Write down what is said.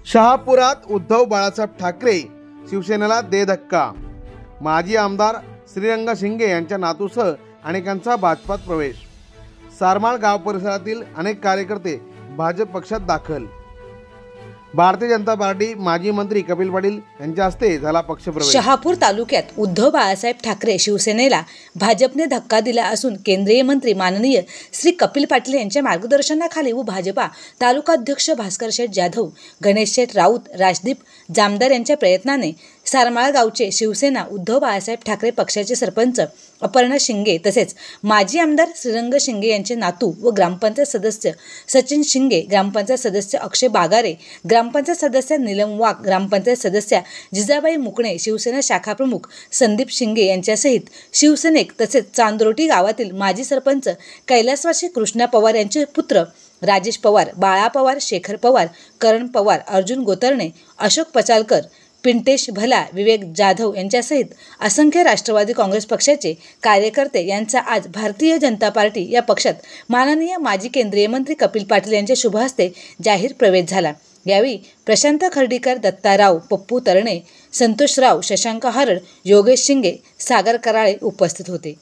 शहापुरात उद्धव बाळासाहेब ठाकरे शिवसेनेला दे धक्का। माजी आमदार श्रीरंग शिंगे यांच्या नातूसह अनेकांचा भाजपात प्रवेश। सारमाळ गाव परिसरातील अनेक कार्यकर्ते भाजप पक्षात दाखल। भारतीय जनता पार्टी माजी मंत्री कपिल पाटील यांच्या हस्ते झाला पक्षप्रवेश। शहापूर तालुक्यात उद्धव बाळासाहेब ठाकरे शिवसेनेला भाजपने धक्का दिला असून केंद्रीय मंत्री माननीय श्री कपिल पाटील यांच्या मार्गदर्शनाखाली व भाजपा तालुका अध्यक्ष भास्कर शेठ जाधव, गणेश शेठ राऊत, राजदीप जामदार यांच्या प्रयत्नाने सारमाळ गावचे शिवसेना उद्धव बाळासाहेब ठाकरे पक्षाचे सरपंच अपर्णा शिंगे तसेच माजी आमदार श्रीरंग शिंगे यांचे नातू व ग्रामपंचायत सदस्य सचिन शिंगे, ग्रामपंचायत सदस्य अक्षय बागारे, ग्रामपंचायत सदस्य नीलम वाघ, ग्रामपंचायत सदस्य जिजाबाई मुकणे, शिवसेना शाखा प्रमुख संदीप शिंगे यांच्यासहित शिवसैनिक तसेच चांदरोटी गावातील माजी सरपंच कैलासवासी कृष्णा पवार यांचे पुत्र राजेश पवार, बाळा पवार, शेखर पवार, करण पवार, अर्जुन गोतरणे, अशोक पचालकर, पिंटेश भला, विवेक जाधव यांच्यासहित असंख्य राष्ट्रवादी काँग्रेस पक्षाचे कार्यकर्ते यांचा आज भारतीय जनता पार्टी या पक्षात माननीय माजी केंद्रीय मंत्री कपिल पाटील यांच्या शुभ हस्ते जाहीर प्रवेश झाला। यावेळी प्रशांत खर्डीकर, दत्ताराव, पप्पू तरणे, संतोषराव, शशांक हरड, योगेश शिंगे, सागर कराळे उपस्थित होते।